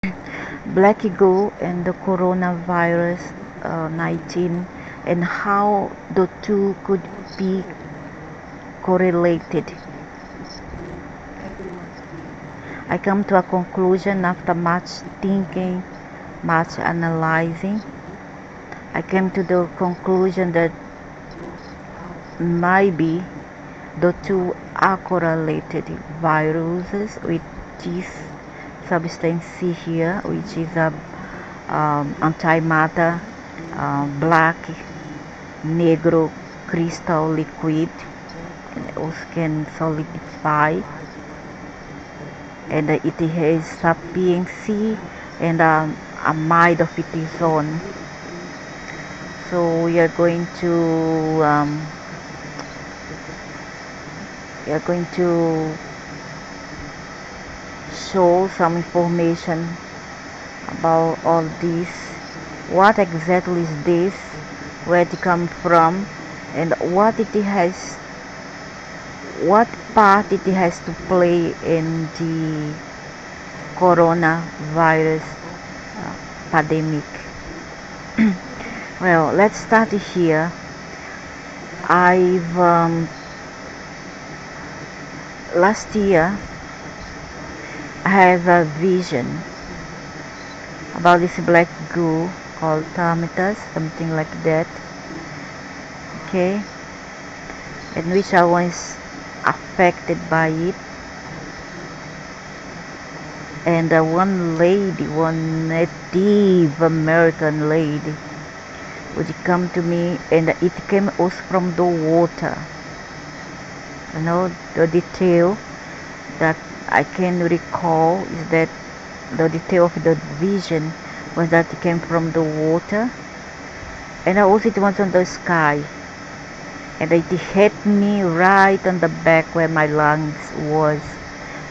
black goo and the coronavirus 19 and how the two could be correlated. I come to a conclusion after much thinking, much analyzing. I came to the conclusion that maybe the two are correlated viruses with this substance here, which is a antimatter black negro crystal liquid, and also can solidify, and it has sapiency and a mind of its own. So we are going to show some information about all this. What exactly is this? Where it come from? And what part it has to play in the coronavirus pandemic. Well, let's start here. I've last year I have a vision about this black goo called termitus, something like that. Okay, in which I was affected by it, and one Native American lady would come to me, and it came also from the water. The detail that I can recall is that the detail of the vision was that it came from the water, and also it was on the sky, and it hit me right on the back where my lungs was,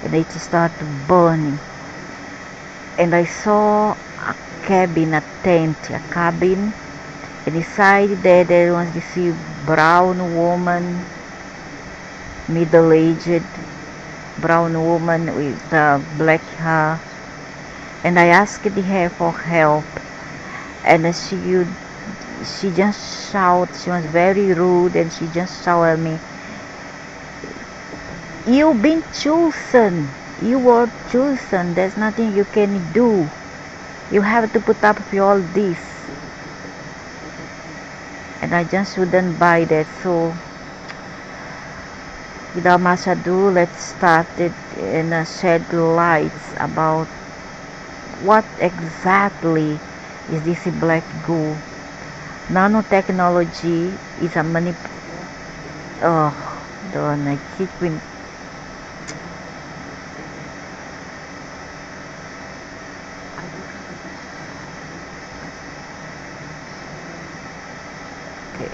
and it started burning, and I saw a cabin, a tent, a cabin, and inside there was this brown woman, middle-aged brown woman with black hair, and I asked her for help, and she just shouted. She was very rude, and she just shouted at me, "You've been chosen. You were chosen. There's nothing you can do. You have to put up with all this." And I just wouldn't buy that. So without much ado, let's start it and shed lights about what exactly is this black goo. Nanotechnology is a oh, don't I keep in. Okay.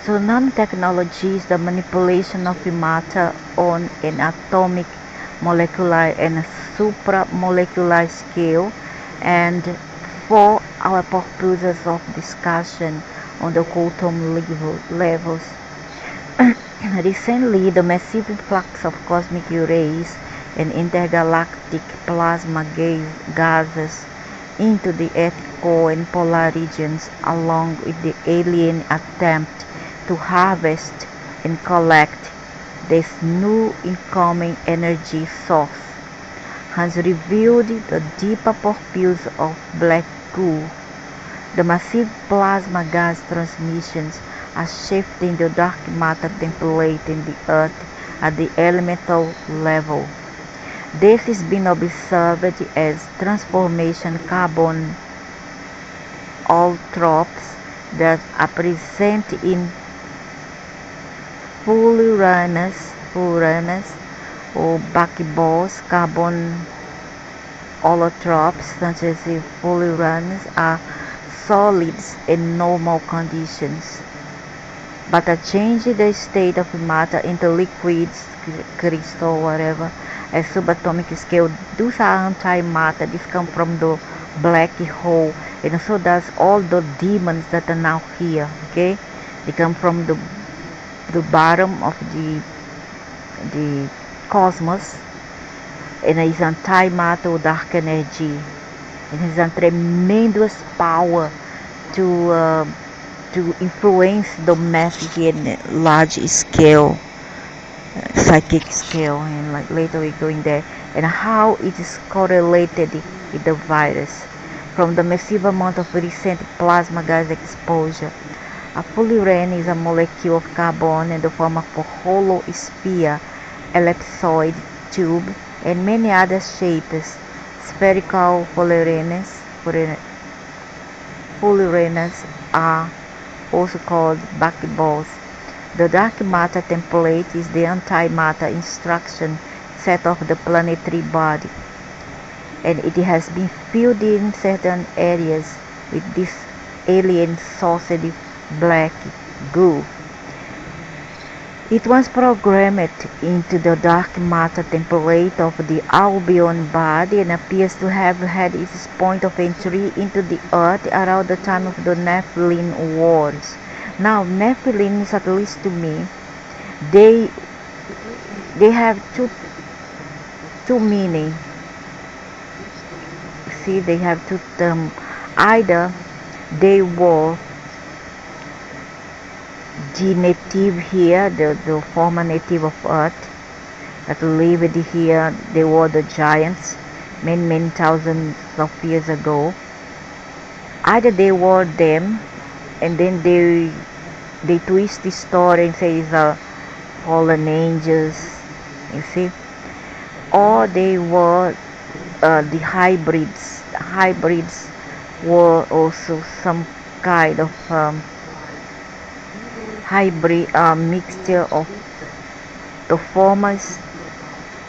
So nanotechnology is the manipulation of matter on an atomic, molecular, and supramolecular scale, and for our purposes of discussion on the quantum levels. Recently, the massive flux of cosmic rays and intergalactic plasma gases into the Earth's core and polar regions, along with the alien attempt to harvest and collect this new incoming energy source, has revealed the deeper purpose of black goo. The massive plasma gas transmissions are shifting the dark matter template in the Earth at the elemental level. This is being observed as transformation carbon allotropes that are present in fullerenes or buckyballs. Carbon allotropes such as fullerenes are solids in normal conditions, but a change in the state of matter into liquids, crystal, whatever, at subatomic scale, those are antimatter. This come from the black hole, and so does all the demons that are now here. Okay, they come from the bottom of the cosmos, and is anti-matter dark energy. It has a tremendous power to uh, to influence the math in large scale, psychic scale, and like later we go in there, and how it is correlated with the virus. From the massive amount of recent plasma gas exposure, a fullerene is a molecule of carbon in the form of a hollow sphere, ellipsoid, tube, and many other shapes. Spherical fullerenes are also called buckyballs. The dark matter template is the antimatter instruction set of the planetary body, and it has been filled in certain areas with this alien saucy black goo. It was programmed into the dark matter template of the Albion body and appears to have had its point of entry into the earth around the time of the Nephilim wars. Now, Nephilims, at least to me, they have two meaning. See, they have two terms. Either they were the native here, the former native of Earth that lived here. They were the giants many thousands of years ago. Either they were them, and then they twist the story and say it's a fallen angels, you see, or they were the hybrids. Hybrids were also some kind of hybrid mixture of the former,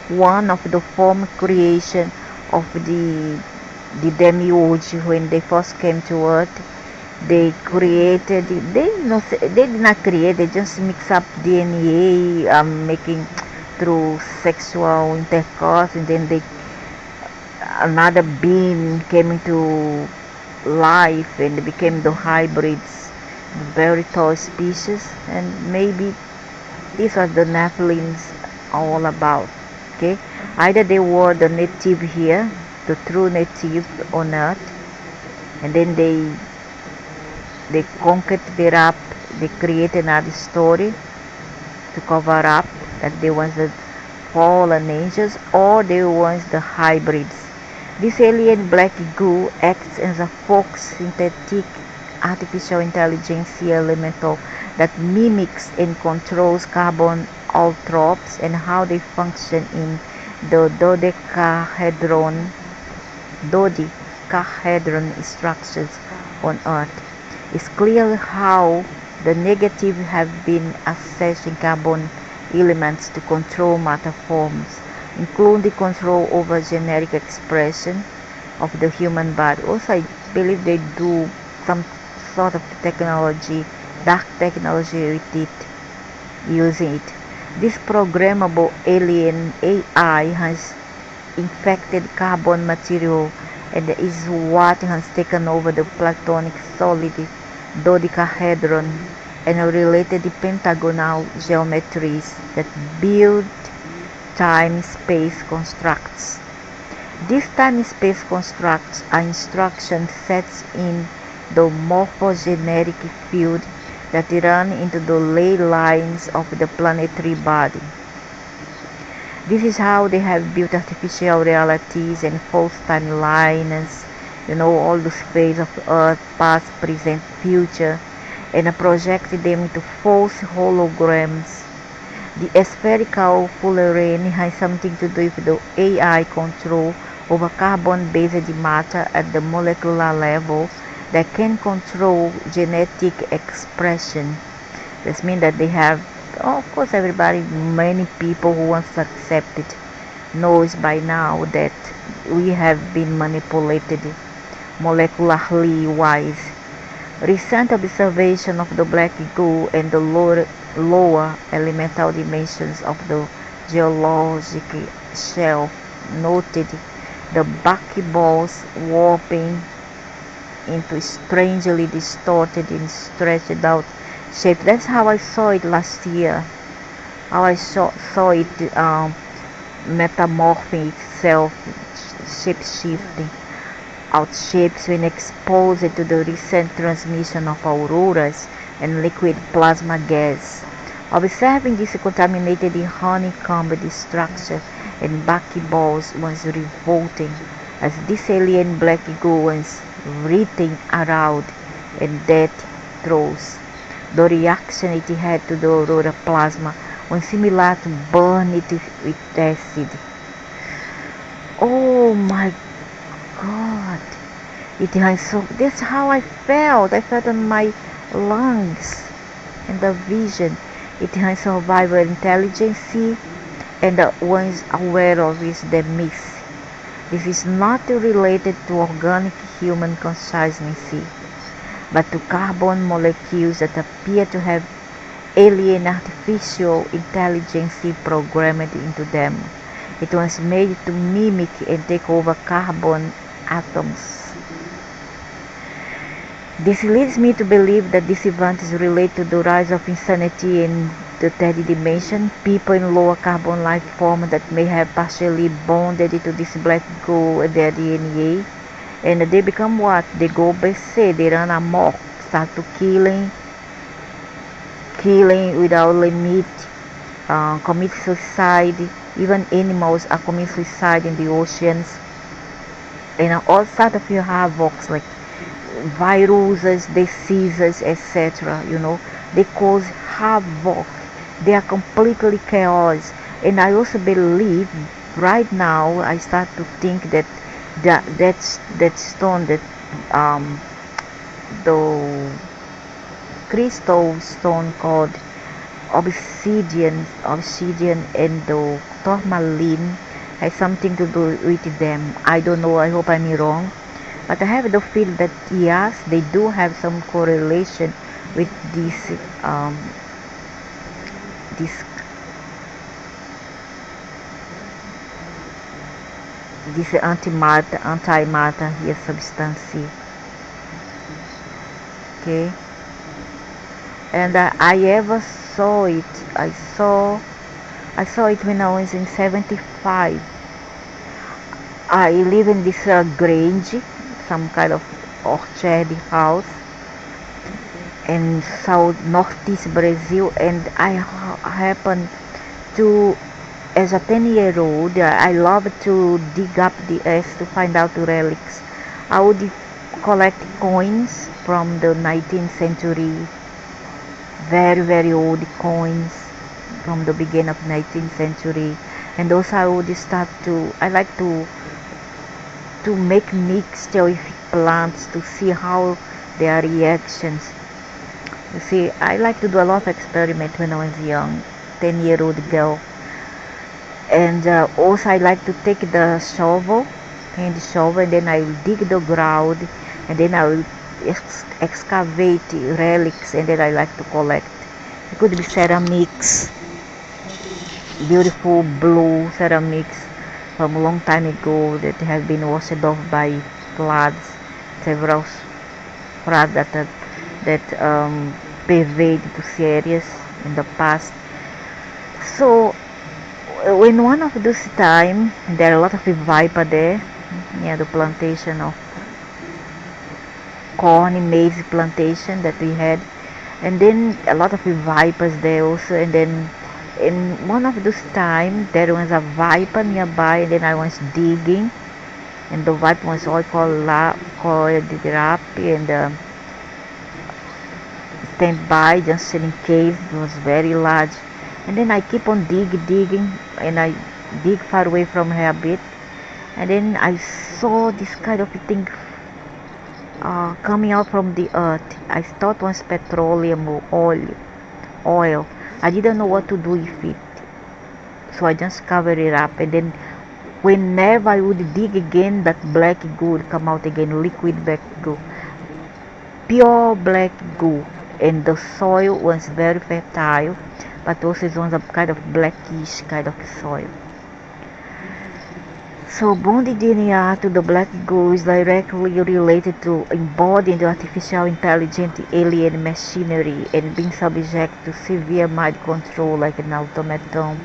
one of the former creation of the demiurge. When they first came to earth, they created, they did not create, they just mix up DNA, making through sexual intercourse, and then another being came into life and they became the hybrids, the very tall species. And maybe these are the Nephilims all about. Okay, either they were the native here, the true native on earth, and then they conquered it up, they created another story to cover up that they was the fallen angels, or they was the hybrids. This alien black goo acts as a synthetic artificial intelligence elemental that mimics and controls carbon allotropes and how they function in the dodecahedron structures on Earth. It's clear how the negative have been accessing carbon elements to control matter forms, including control over genetic expression of the human body. Also, I believe they do some sort of technology, dark technology with it, using it. This programmable alien AI has infected carbon material and is what has taken over the platonic solid dodecahedron and related pentagonal geometries that build time-space constructs. These time-space constructs are instruction sets in the morphogenetic field that run into the ley lines of the planetary body. This is how they have built artificial realities and false timelines, all those phases of Earth, past, present, future, and projected them into false holograms. The spherical fullerene has something to do with the AI control over carbon-based matter at the molecular level that can control genetic expression. This means that they have, of course, many people who wants to accept it knows by now that we have been manipulated molecularly wise. Recent observation of the black goo and the lower elemental dimensions of the geologic shelf noted the buckyballs warping into strangely distorted and stretched out shape. That's how I saw it last year. How I saw it metamorphing itself, shape-shifting out shapes when exposed to the recent transmission of auroras and liquid plasma gas. Observing this contaminated honeycombed structure and buckyballs was revolting, as this alien black goo was writhing around and death throes. The reaction it had to the aurora plasma was similar to burn it with acid. Oh my God! It was so. That's how I felt. I felt on my lungs and the vision. It has survivor intelligence, and the ones aware of is the myth. This is not related to organic human consciousness, but to carbon molecules that appear to have alien artificial intelligence programmed into them. It was made to mimic and take over carbon atoms. This leads me to believe that this event is related to the rise of insanity in the third dimension, people in lower carbon life form that may have partially bonded to this black goo and their DNA, and they become what? They go berserk, they run amok, start to killing without limit, commit suicide. Even animals are committing suicide in the oceans, and all sort of havocs like viruses, diseases, etc. They cause havoc. They are completely chaos. And I also believe right now I start to think that that stone, that the crystal stone called obsidian and the tourmaline has something to do with them. I don't know, I hope I'm wrong, but I have the feel that yes, they do have some correlation with this this antimatter here substance. Okay, and I ever saw it. I saw it when I was in 75. I live in this grange, some kind of orchard house in south northeast Brazil, and I happened to, as a 10-year-old, I love to dig up the earth to find out the relics. I would collect coins from the 19th century, very very old coins from the beginning of 19th century, and also I would start to, I like to make mixture with plants to see how their reactions. You see, I like to do a lot of experiment when I was young, 10-year-old girl. And also I like to take the shovel, hand shovel, and then I will dig the ground, and then I will excavate relics, and then I like to collect. It could be ceramics, beautiful blue ceramics from a long time ago that have been washed off by floods, several floods that pervade those areas in the past. So in one of those time, there are a lot of viper there near the plantation of corn, maize plantation that we had, and then a lot of vipers there also. And then in one of those time there was a viper nearby, and then I was digging, and the viper was all called rapi, and stand by just in case. It was very large, and then I keep on digging, and I dig far away from her a bit, and then I saw this kind of thing coming out from the earth. I thought it was petroleum or oil. I didn't know what to do with it, so I just covered it up, and then whenever I would dig again, that black goo would come out again, liquid black goo, pure black goo. And the soil was very fertile, but also it was a kind of blackish kind of soil. So bonding DNA to the black goo is directly related to embodying the artificial intelligent alien machinery and being subject to severe mind control like an automaton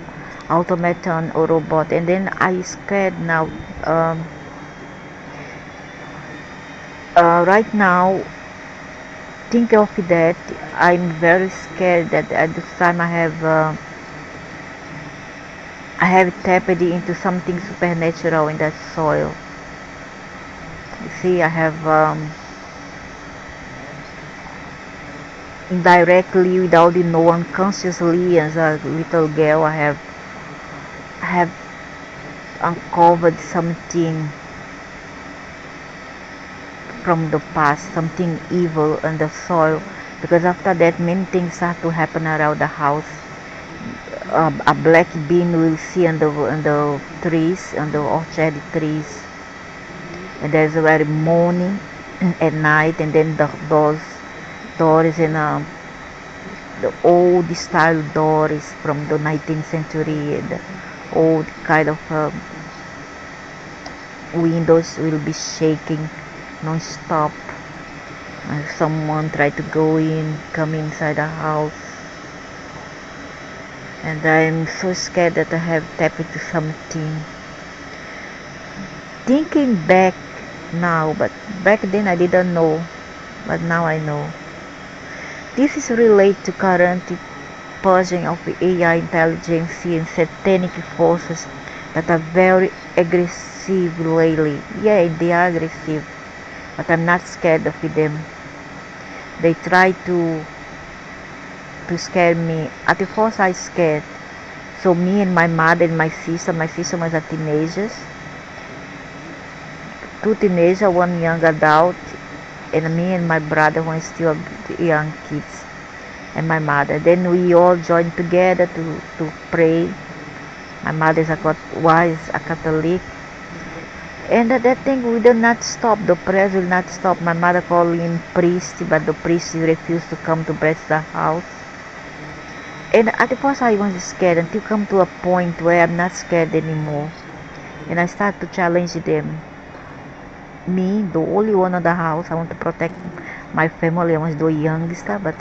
automaton or robot. And then I scared now. um, right now, think of that, I'm very scared that at this time I have tapped into something supernatural in that soil. You see, I have indirectly, without know, unconsciously, as a little girl, I have uncovered something from the past, something evil in the soil. Because after that, many things start to happen around the house. A black bean will see on the trees, on the orchard trees, and there's a very morning at night, and then the doors in the old style doors from the 19th century, and the old kind of windows will be shaking non-stop. Someone tried to come inside the house, and I'm so scared that I have tapped into something. Thinking back now, but back then I didn't know, but now I know. This is related to current purging of the AI intelligence and satanic forces that are very aggressive lately. Yeah, they are aggressive, but I'm not scared of them. They try to scare me. At the first I scared. So me and my mother and my sister was a teenager, two teenagers, one young adult, and me and my brother were still young kids, and my mother. Then we all joined together to pray. My mother was a Catholic, and that thing we did not stop. The prayers will not stop. My mother called in priest, but the priest refused to come to bless the house. And at the first I was scared until come to a point where I'm not scared anymore. And I start to challenge them. Me, the only one of the house, I want to protect my family. I was the youngest, but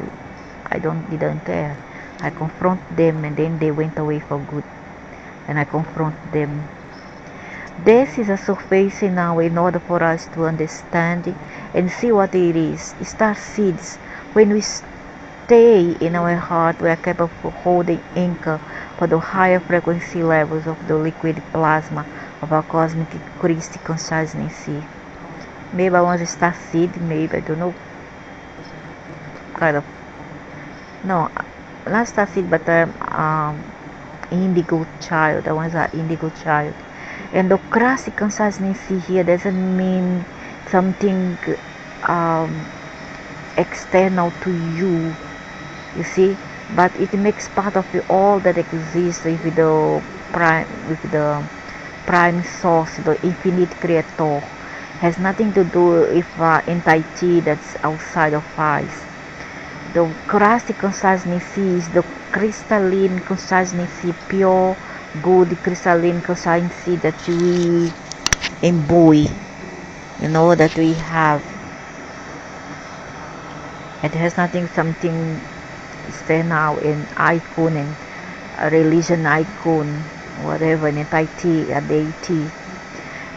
I didn't care. I confront them, and then they went away for good. And I confront them. This is a surface now in order for us to understand and see what it is. Star seeds. When we stay in our heart, we are capable of holding anchor for the higher frequency levels of the liquid plasma of our cosmic Christ consciousness. Maybe I was a star seed, maybe, I don't know. Kind of. No, not star seed, but indigo child. I was an indigo child. And the Christ consciousness here doesn't mean something external to you, you see, but it makes part of all that exists with the prime source, the infinite creator. Has nothing to do with entity that's outside of us. The Christ consciousness is the crystalline consciousness, pure good crystalline consciousness that we embody, that we have. It has nothing something external and icon and a religion icon, whatever, an entity, a deity,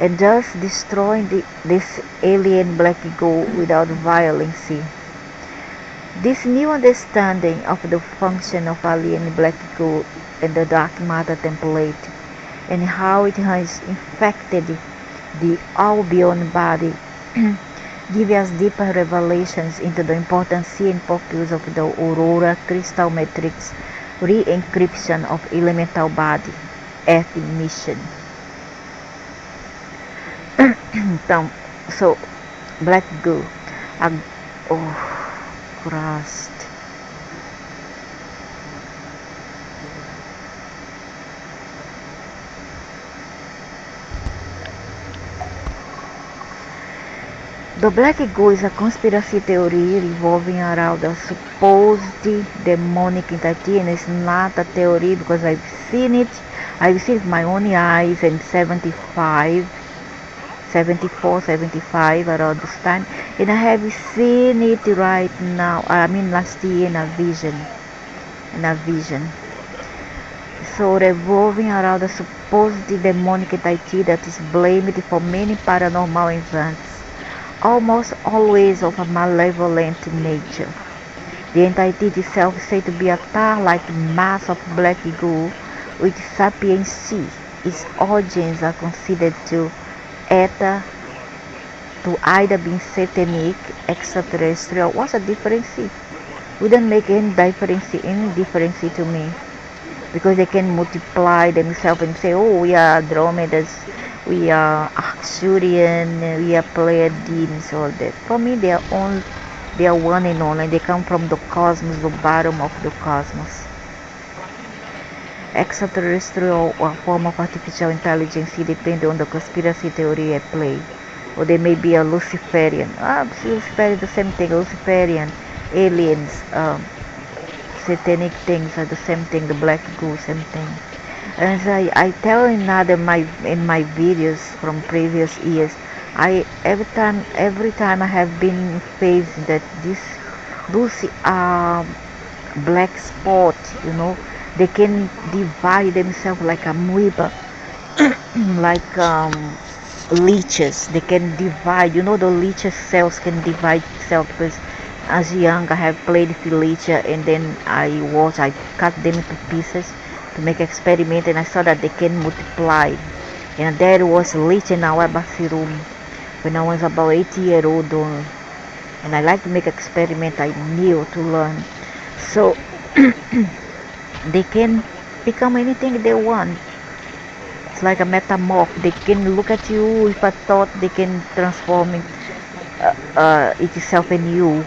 and thus destroying this alien black ego without violence. This new understanding of the function of alien black ego and the dark matter template, and how it has infected the all beyond body, give us deeper revelations into the importance and purpose of the aurora crystal matrix re-encryption of elemental body, earth mission. Então, so black goo, Christ. The black ego is a conspiracy theory revolving around a supposed demonic entity, and it's not a theory because I've seen it with my own eyes in 74, 75 around this time, and I have seen it right now, last year in a vision. So revolving around a supposed demonic entity that is blamed for many paranormal events, almost always of a malevolent nature. The entity itself is said to be a tar-like mass of black goo with sapiency. Its origins are considered ether to either be satanic, extraterrestrial. What's the difference? Wouldn't make any difference to me, because they can multiply themselves and say, oh, we are Andromedas, we are Arcturian, we are Pleiadians, all that. For me, they are one and only. They come from the cosmos, the bottom of the cosmos. Extraterrestrial or form of artificial intelligence depend on the conspiracy theory at play. Or they may be a Luciferian. Luciferian is the same thing. Luciferian, aliens, satanic things are the same thing. The black goo, same thing. And as I tell in my videos from previous years, every time I have been faced that those black spot, they can divide themselves like amoeba, like leeches. They can divide, the leeches cells can divide itself, because as young I have played with leech, and then I cut them into pieces to make experiment, and I saw that they can multiply. And there was leech in our bathroom when I was about 8 years old, and I like to make experiment. I knew to learn. So they can become anything they want. It's like a metamorph. They can look at you with a thought. They can transform itself in you,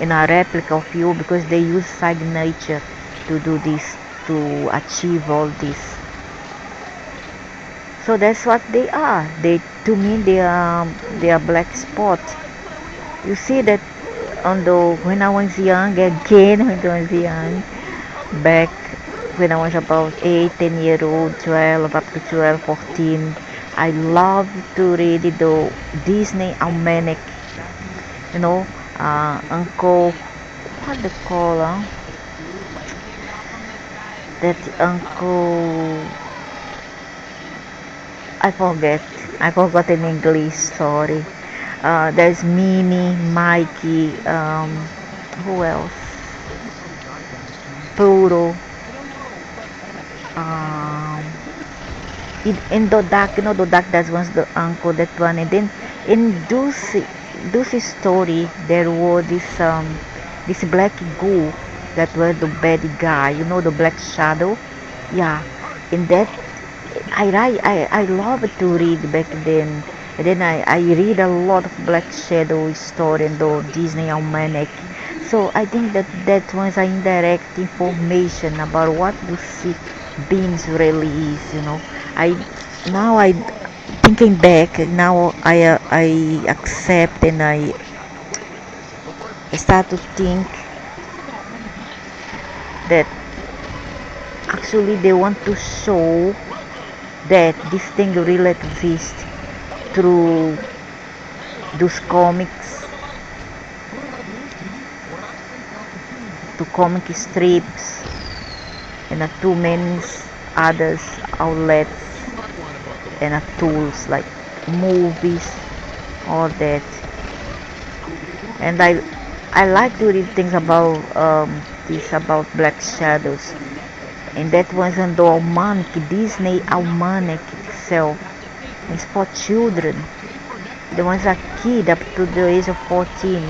in a replica of you, because they use signature to do this, to achieve all this. So that's what they are. To me, they are black spot. You see that when I was young, again when I was young, back when I was about 8, 10 year old, 12, up to 12, 14, I loved to read the Disney almanac. Uncle, what they call that uncle, I forgot in English, sorry. There's Minnie, Mikey, who else? Pluto, in the duck, the duck, that was the uncle, that one. And then in Lucy's story, there was this black goo that was the bad guy, the black shadow. Yeah, in that I love to read back then. And then I read a lot of black shadow story in the Disney almanac. So I think that was an indirect information about what Lucy beings really is. I thinking back now, I accept, and I start to think that actually they want to show that this thing really exists through those comics, to comic strips, and too many others outlets, and tools like movies, all that. And I like to read things about about black shadows, and that was in the almanac, Disney almanac itself. It's for children. There was a kid up to the age of 14,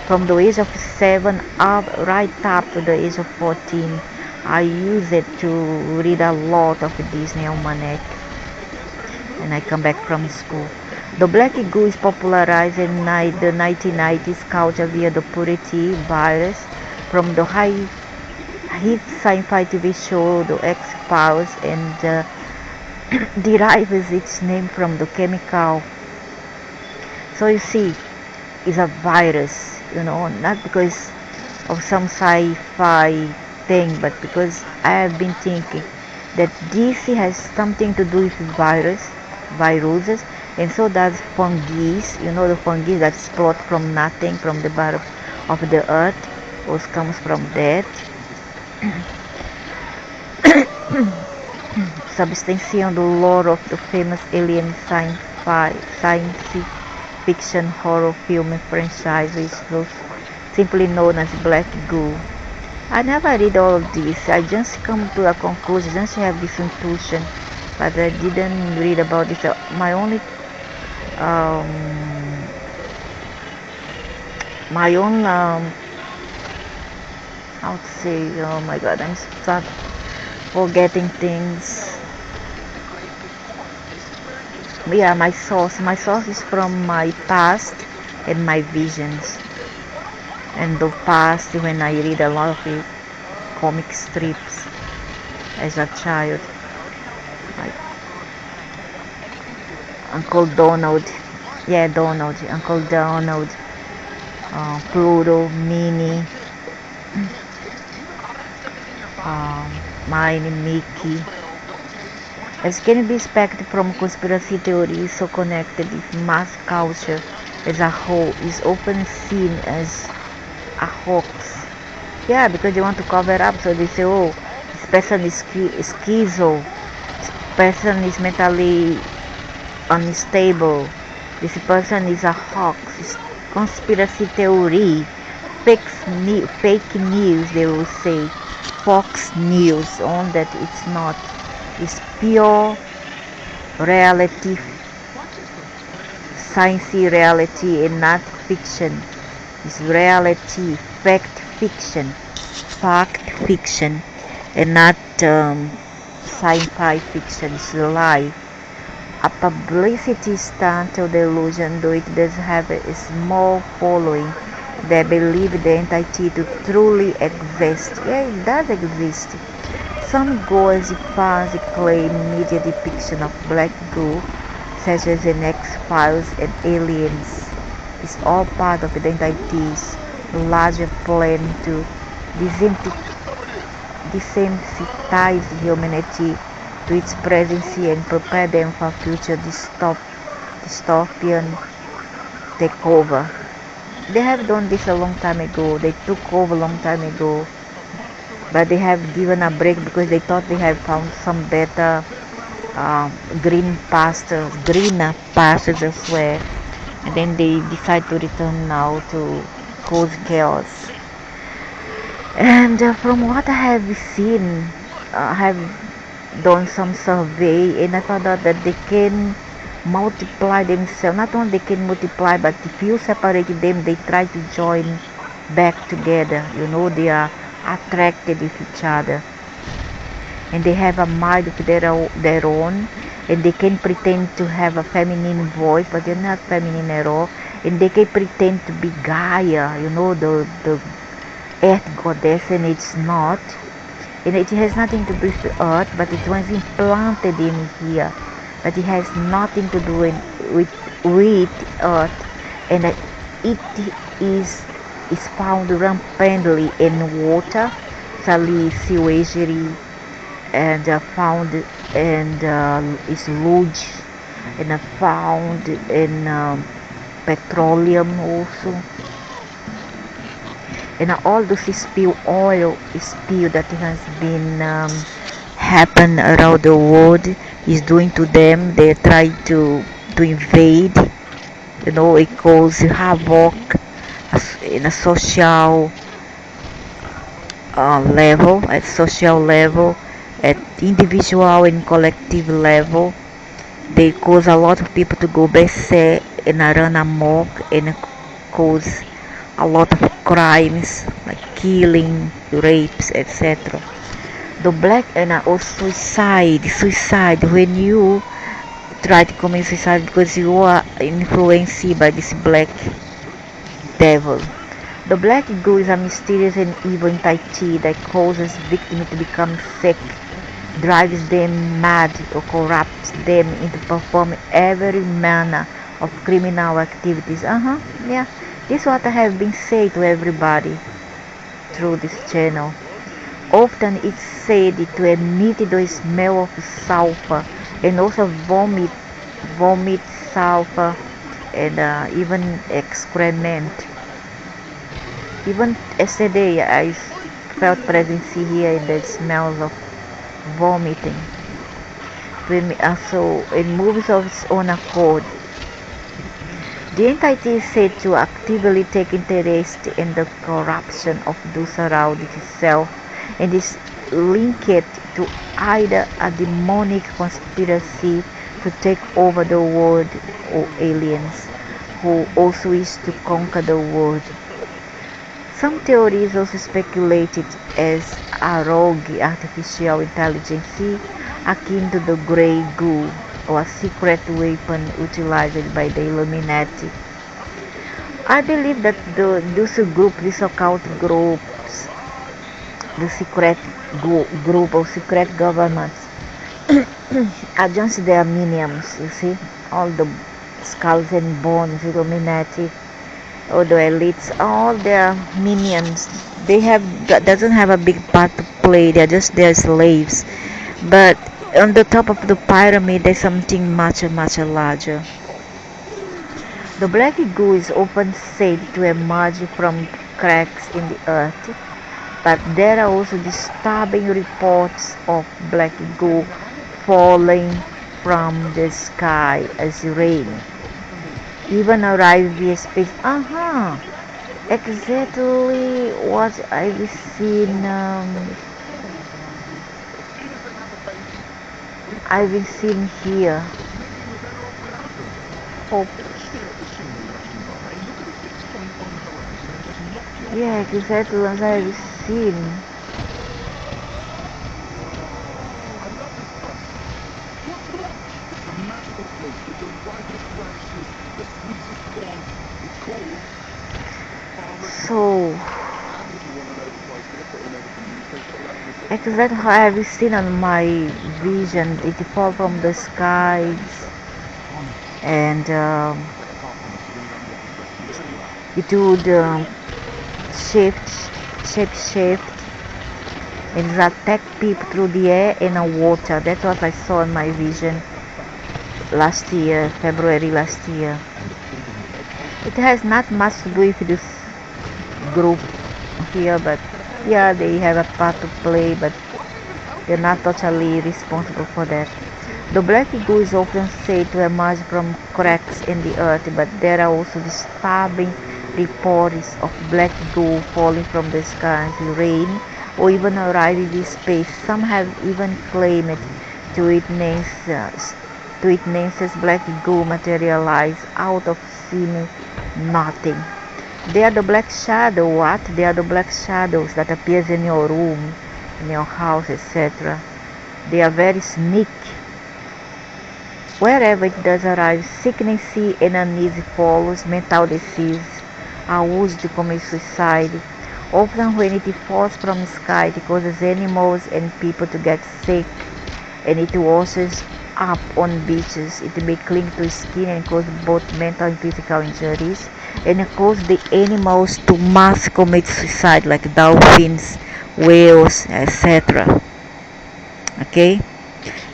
from the age of 7 up right up to the age of 14. I use it to read a lot of Disney almanac, and I come back from school. The black goo is popularized in the 1990s culture via the purity virus from the hit sci-fi TV show The X-Files, and derives its name from the chemical. So you see, it's a virus, not because of some sci-fi thing, but because I have been thinking that DC has something to do with viruses, and so does fungi. The fungi that explode from nothing, from the bottom of the earth, which comes from that. substantiating the lore of the famous alien science fiction horror film franchise, which was simply known as Black Goo. I never read all of this. I just come to a conclusion, just have this intuition, but I didn't read about this. My only um, my own how to say, oh my god, I'm start forgetting things. Yeah, my source is from my past and my visions. And the past, when I read a lot of comic strips as a child, like Uncle Donald, yeah, Donald, Uncle Donald, Pluto, Minnie, um, Minnie, Mickey. As can be expected from conspiracy theories so connected with mass culture as a whole, is often seen as a hoax. Yeah, because they want to cover up, so they say, oh, this person is schizo, this person is mentally unstable, this person is a hoax, it's conspiracy theory, fake news, they will say, Fox News, on that it's not. It's pure reality, sciencey reality, and not fiction. It's reality, fact fiction, and not sci-fi fiction. It's life. A publicity stunt or delusion, though it does have a small following that believe the entity to truly exist. Yeah, it does exist. Some go as far as claim media depiction of black goo, such as in X-Files and Aliens, is all part of the entity's larger plan to desensitize humanity to its presence and prepare them for future dystopian takeover. They have done this a long time ago. They took over a long time ago, but they have given a break because they thought they have found some better greener pastures elsewhere, and then they decide to return now to cause chaos. And from what I have seen, I have done some survey, and I found out that they can multiply themselves. Not only they can multiply, but if you separate them, they try to join back together. They are attracted with each other, and they have a mind of their own, and they can pretend to have a feminine voice, but they're not feminine at all. And they can pretend to be Gaia, the earth goddess, and it's not. And it has nothing to do with earth, but it was implanted in here. But it has nothing to do with earth, and it is found rampantly in water, sewage, and found and is lodged and found in petroleum also, and all this oil spill that has been happen around the world is doing to them. They try to invade. It causes havoc in a social social level, at individual and collective level. They cause a lot of people to go berserk and run amok and cause a lot of crimes like killing, rapes, etc. The black and also suicide when you try to commit suicide because you are influenced by this black devil. The black goo is a mysterious and evil entity that causes victims to become sick, drives them mad, or corrupts them into performing every manner of criminal activities. Yeah, this is what I have been saying to everybody through this channel. Often it's said to emit the smell of sulfur and also vomit sulfur, and even excrement. Even yesterday I felt presence here in the smells of vomiting. so it moves of its own accord. The entity is said to actively take interest in the corruption of those around itself and is linked to either a demonic conspiracy to take over the world or aliens who also wish to conquer the world. Some theories also speculate it as a rogue artificial intelligence akin to the Grey Goo, or a secret weapon utilized by the Illuminati. I believe that these occult groups, the group or secret governments, are just their minions, you see, all the skulls and bones, Illuminati, or the elites, all their minions. They have doesn't have a big part to play. They're just their slaves. But on the top of the pyramid, there's something much larger. The black goo is often said to emerge from cracks in the earth, but there are also disturbing reports of black goo falling from the sky as rain. Even arrive via space. Exactly what I've seen. I've seen here. Hope. Yeah, exactly what I've seen. So, exactly how I've seen on my vision, it fall from the skies, and it would shape shift and attack people through the air and water. That's what I saw in my vision last year, February last year. It has not much to do with this group here, but yeah, they have a part to play, but they're not totally responsible for that. The black goo is often said to emerge from cracks in the earth, but there are also disturbing reports of black goo falling from the sky as rain or even arriving in space. Some have even claimed to witness black goo materialize out of seeming nothing. They are the black shadow. What? They are the black shadows that appears in your room, in your house, etc. They are very sneaky. Wherever it does arrive, sickness and uneasy follows, mental disease, a urge to commit suicide. Often when it falls from the sky, it causes animals and people to get sick, and it washes up on beaches. It may cling to skin and cause both mental and physical injuries, and it causes the animals to mass commit suicide like dolphins, whales, etc. Okay?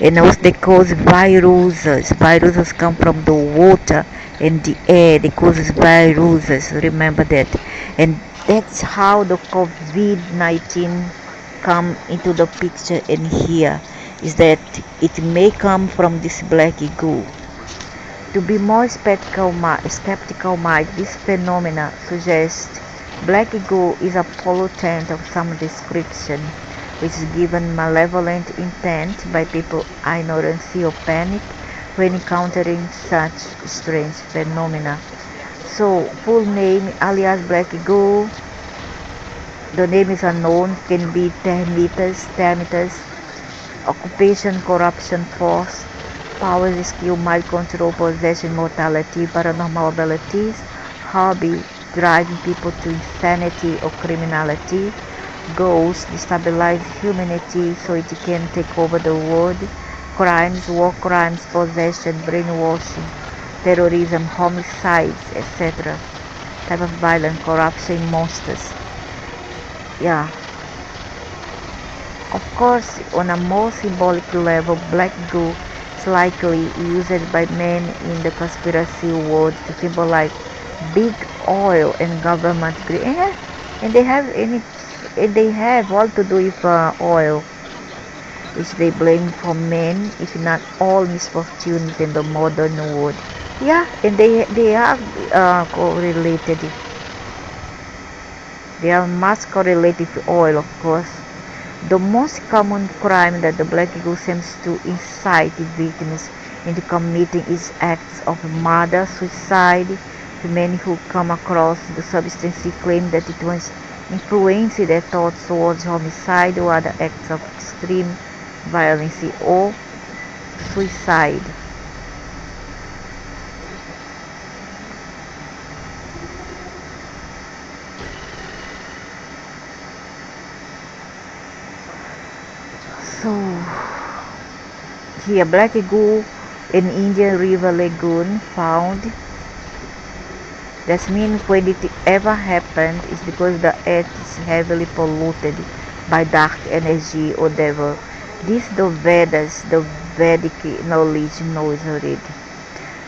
And also they cause viruses. Viruses come from the water and the air. They cause viruses. Remember that. And that's how the COVID-19 come into the picture in here. Is that it may come from this black goo. To be more skeptical mind, this phenomena suggests black goo is a pollutant of some description, which is given malevolent intent by people ignorancy or panic when encountering such strange phenomena. So, full name alias black goo, the name is unknown, can be termites, occupation, corruption, force, powers, skill, mind control, possession, mortality, paranormal abilities, hobby, driving people to insanity or criminality, goals, destabilize humanity so it can take over the world, crimes, war crimes, possession, brainwashing, terrorism, homicides, etc. Type of violence, corruption, monsters. Yeah. Of course, on a more symbolic level, black goo is likely used by men in the conspiracy world to symbolize big oil and government greed. And they have all to do with oil. which they blame for men, if not all misfortunes in the modern world. Yeah, and they are correlated. They are much correlated to oil, of course. The most common crime that the black eagle seems to incite victims into committing is acts of murder, suicide. To many who come across the substance claim that it was influencing their thoughts towards homicide or other acts of extreme violence or suicide. So here, black eagle in Indian River Lagoon found. That means when it ever happened is because the earth is heavily polluted by dark energy or devil. This the Vedas, the Vedic knowledge knows already.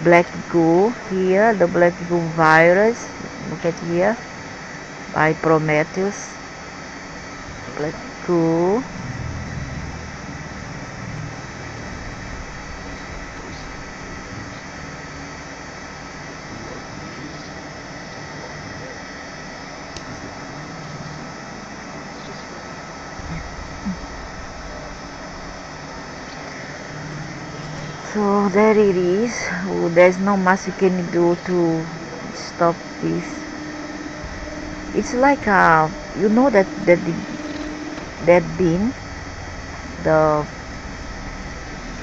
Black goo here, the black goo virus. Look at here by Prometheus. Black goo. So there it is. There's no much you can do to stop this. It's like you know that bean, the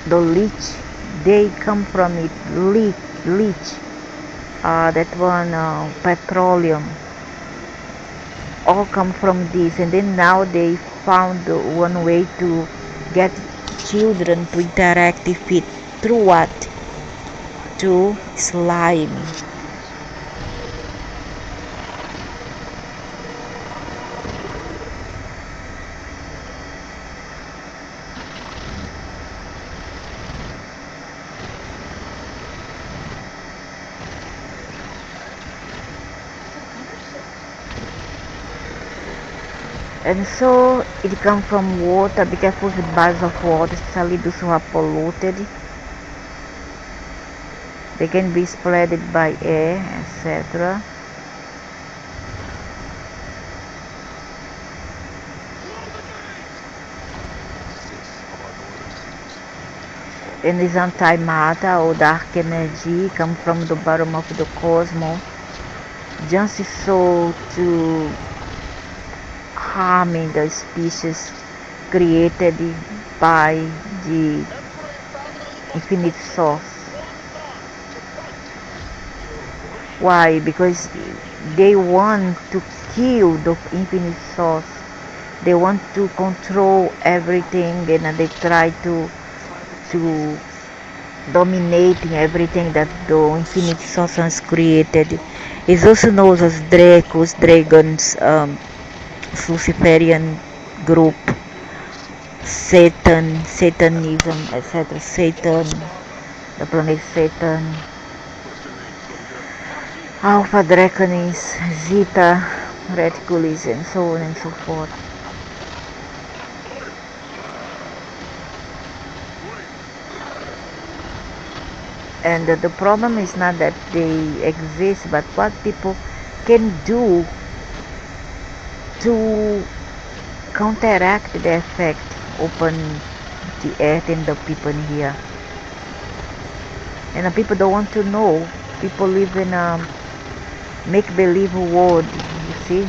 leech, they come from it. Leech. That one petroleum. All come from this, and then now they found one way to get children to interact with it. Through what? Through slime. And so it comes from water. Be careful with bars of water, especially those who are polluted. They can be spread by air, etc. And this antimatter or dark energy come from the bottom of the cosmos, just so to harming the species created by the infinite source. Why? Because they want to kill the infinite source. They want to control everything, and they try to dominating everything that the infinite source has created. It's also known as Dracos, dragons, Luciferian group, Satanism, etc. Satan, the planet Satan, Alpha Draconis, Zeta Reticulis, and so on and so forth. And the problem is not that they exist, but what people can do to counteract the effect upon the earth and the people here. And the people don't want to know. People live in a make-believe world, you see.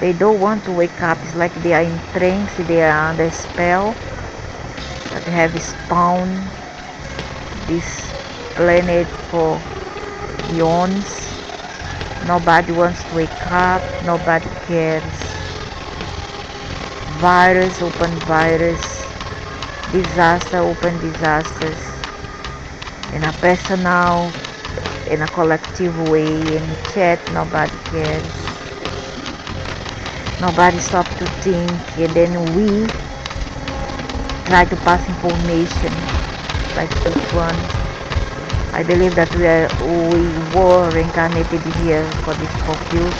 They don't want to wake up. It's like they are in trance, they are under spell, that they have spawned this planet for eons. Nobody wants to wake up, nobody cares. Virus, open virus, disaster, open disasters, in a personal, in a collective way, in chat, nobody cares. Nobody stops to think, and then we try to pass information like this one. I believe that we were reincarnated here for this purpose,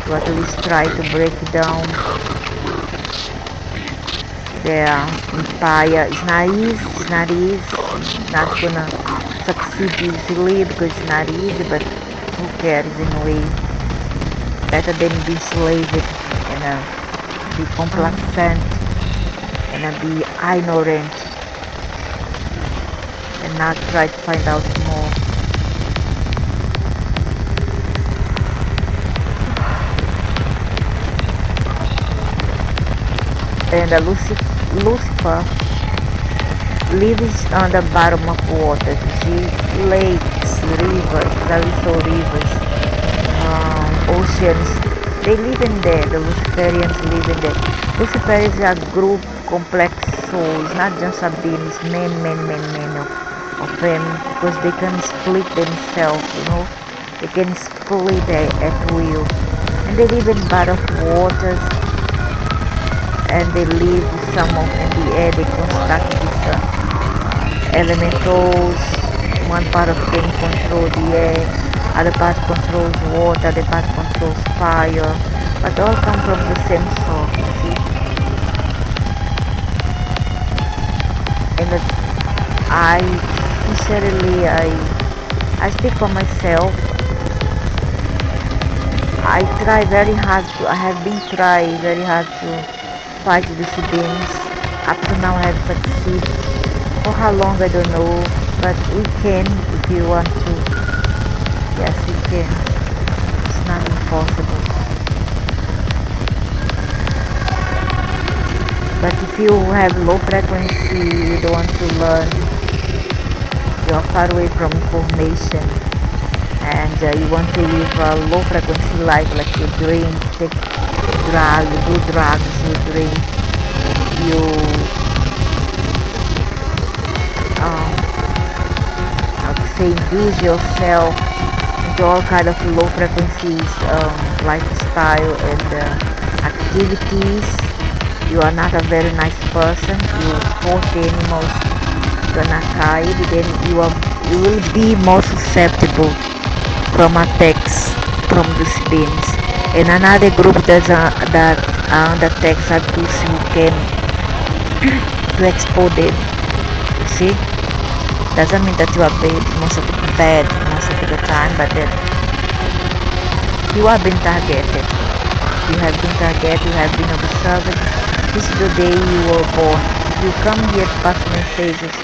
to at least try to break down Their empire is not easy. It's not easy. It's not gonna succeed easily because it's not easy. But who cares in a way? Better than be enslaved and be complacent and be ignorant and not try to find out more. And Lucifer lives on the bottom of water. See, lakes, rivers, rivers, oceans. They live in there. The Luciferians live in there. Lucifer is a group, complex souls, not just a being. It's men of them, because they can split themselves. They can split at will, and they live in bottom of waters. And they live some of in the air. They construct these elementals. One part of them control the air, other part controls water, other part controls fire, but all come from the same source. You see? And I sincerely, I speak for myself. I try very hard I have been trying very hard to fight these beings. Up to now I have succeeded. For how long I don't know, but we can if you want to. Yes, we can. It's not impossible. But if you have low frequency, you don't want to learn, you are far away from information, and you want to live a low frequency life, like you drink, take drugs, you do drugs, you drink, you how to say, induce yourself into all kind of low frequencies lifestyle and activities. You are not a very nice person. You support the animals gonna hide, then you will be more susceptible from attacks from these beings. And another group that attacks are those who can to expose them. See, doesn't mean that you are bad most of the time, but that you are being targeted. You have been targeted. You have been observed. This is the day you were born. If you come here to pass messages,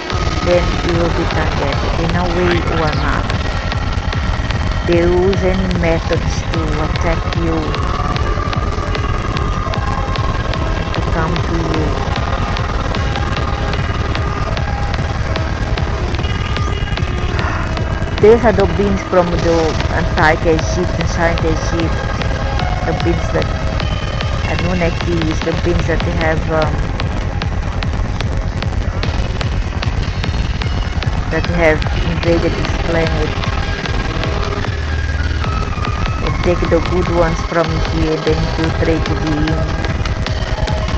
then you will be targeted in a way or another. They use any methods to attack you and to come to you. These are the beings from the antique Egypt, ancient Egypt, the beings that Anunnakis, the beings that they have invaded this planet and take the good ones from here, then infiltrate the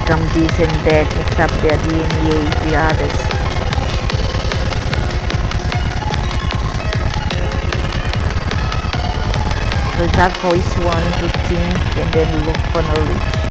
become this and that, mix up their DNA with the others. So it's up for each one to think and then look for knowledge.